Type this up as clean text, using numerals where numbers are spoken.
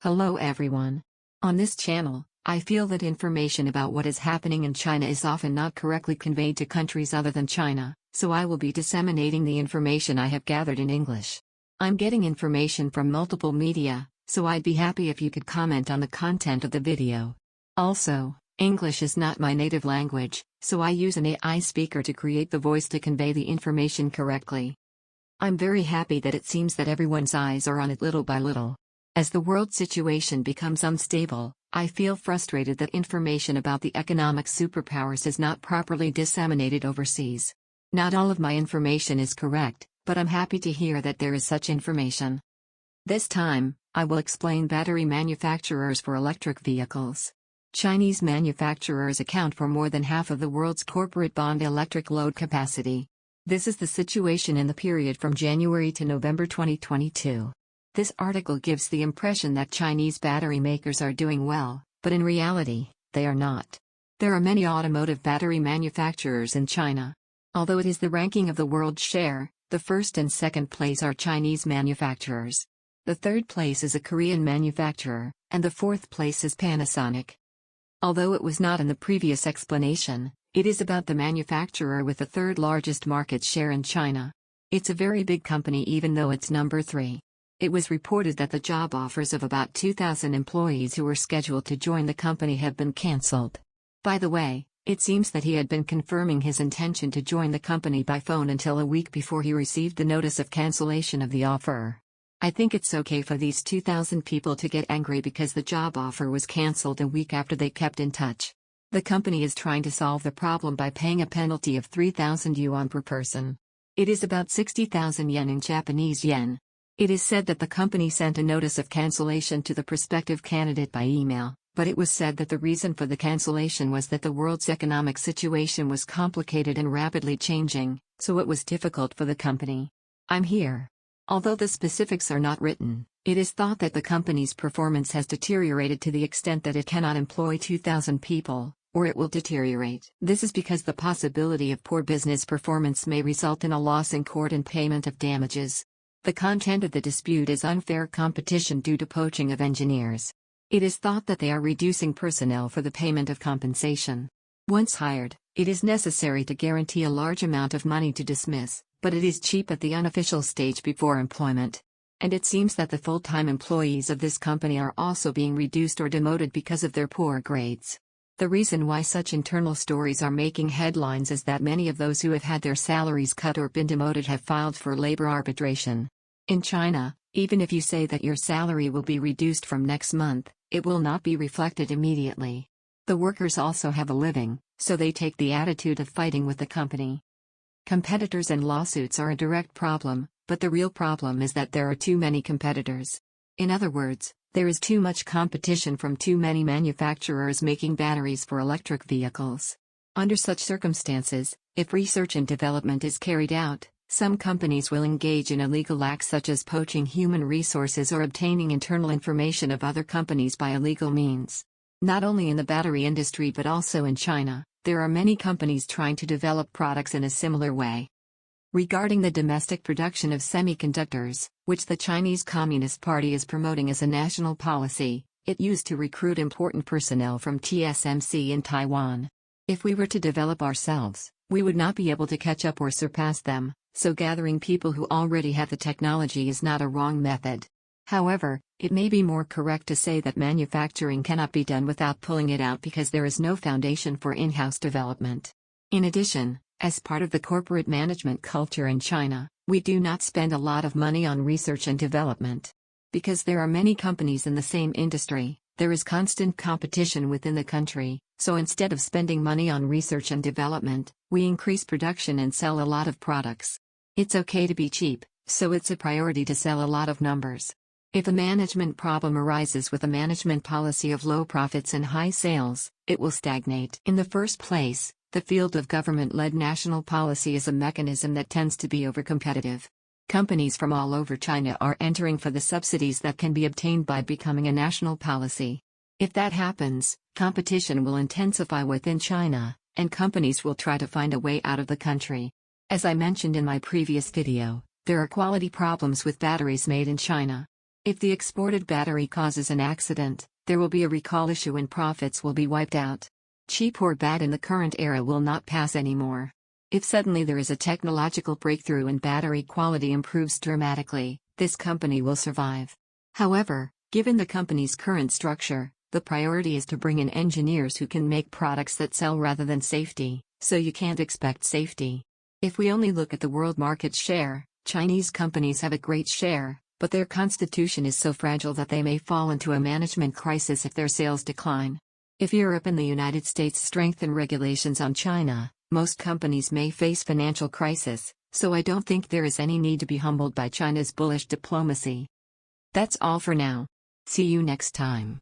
Hello everyone. On this channel, I feel that information about what is happening in China is often not correctly conveyed to countries other than China, so I will be disseminating the information I have gathered in English. I'm getting information from multiple media, so I'd be happy if you could comment on the content of the video. Also, English is not my native language, so I use an AI speaker to create the voice to convey the information correctly. I'm very happy that it seems that everyone's eyes are on it little by little. As the world situation becomes unstable, I feel frustrated that information about the economic superpowers is not properly disseminated overseas. Not all of my information is correct, but I'm happy to hear that there is such information. This time, I will explain battery manufacturers for electric vehicles. Chinese manufacturers account for more than half of the world's corporate bond electric load capacity. This is the situation in the period from January to November 2022. This article gives the impression that Chinese battery makers are doing well, but in reality, they are not. There are many automotive battery manufacturers in China. Although it is the ranking of the world share, the first and second place are Chinese manufacturers. The third place is a Korean manufacturer, and the fourth place is Panasonic. Although it was not in the previous explanation, it is about the manufacturer with the third largest market share in China. It's a very big company even though it's number 3. It was reported that the job offers of about 2,000 employees who were scheduled to join the company have been cancelled. By the way, it seems that he had been confirming his intention to join the company by phone until a week before he received the notice of cancellation of the offer. I think it's okay for these 2,000 people to get angry because the job offer was cancelled a week after they kept in touch. The company is trying to solve the problem by paying a penalty of 3,000 yuan per person. It is about 60,000 yen in Japanese yen. It is said that the company sent a notice of cancellation to the prospective candidate by email, but it was said that the reason for the cancellation was that the world's economic situation was complicated and rapidly changing, so it was difficult for the company. I'm here. Although the specifics are not written, it is thought that the company's performance has deteriorated to the extent that it cannot employ 2,000 people, or it will deteriorate. This is because the possibility of poor business performance may result in a loss in court and payment of damages. The content of the dispute is unfair competition due to poaching of engineers. It is thought that they are reducing personnel for the payment of compensation. Once hired, it is necessary to guarantee a large amount of money to dismiss, but it is cheap at the unofficial stage before employment. And it seems that the full-time employees of this company are also being reduced or demoted because of their poor grades. The reason why such internal stories are making headlines is that many of those who have had their salaries cut or been demoted have filed for labor arbitration. In China, even if you say that your salary will be reduced from next month, it will not be reflected immediately. The workers also have a living, so they take the attitude of fighting with the company. Competitors and lawsuits are a direct problem, but the real problem is that there are too many competitors. In other words, there is too much competition from too many manufacturers making batteries for electric vehicles. Under such circumstances, if research and development is carried out, some companies will engage in illegal acts such as poaching human resources or obtaining internal information of other companies by illegal means. Not only in the battery industry but also in China, there are many companies trying to develop products in a similar way. Regarding the domestic production of semiconductors, which the Chinese Communist Party is promoting as a national policy, it used to recruit important personnel from TSMC in Taiwan. If we were to develop ourselves, we would not be able to catch up or surpass them, so gathering people who already have the technology is not a wrong method. However, it may be more correct to say that manufacturing cannot be done without pulling it out because there is no foundation for in-house development. In addition, as part of the corporate management culture in China, we do not spend a lot of money on research and development. Because there are many companies in the same industry, there is constant competition within the country, so instead of spending money on research and development, we increase production and sell a lot of products. It's okay to be cheap, so it's a priority to sell a lot of numbers. If a management problem arises with a management policy of low profits and high sales, it will stagnate. In the first place, the field of government-led national policy is a mechanism that tends to be overcompetitive. Companies from all over China are entering for the subsidies that can be obtained by becoming a national policy. If that happens, competition will intensify within China, and companies will try to find a way out of the country. As I mentioned in my previous video, there are quality problems with batteries made in China. If the exported battery causes an accident, there will be a recall issue and profits will be wiped out. Cheap or bad in the current era will not pass anymore. If suddenly there is a technological breakthrough and battery quality improves dramatically, this company will survive. However, given the company's current structure, the priority is to bring in engineers who can make products that sell rather than safety, so you can't expect safety. If we only look at the world market share, Chinese companies have a great share, but their constitution is so fragile that they may fall into a management crisis if their sales decline. If Europe and the United States strengthen regulations on China, most companies may face financial crisis, so I don't think there is any need to be humbled by China's bullish diplomacy. That's all for now. See you next time.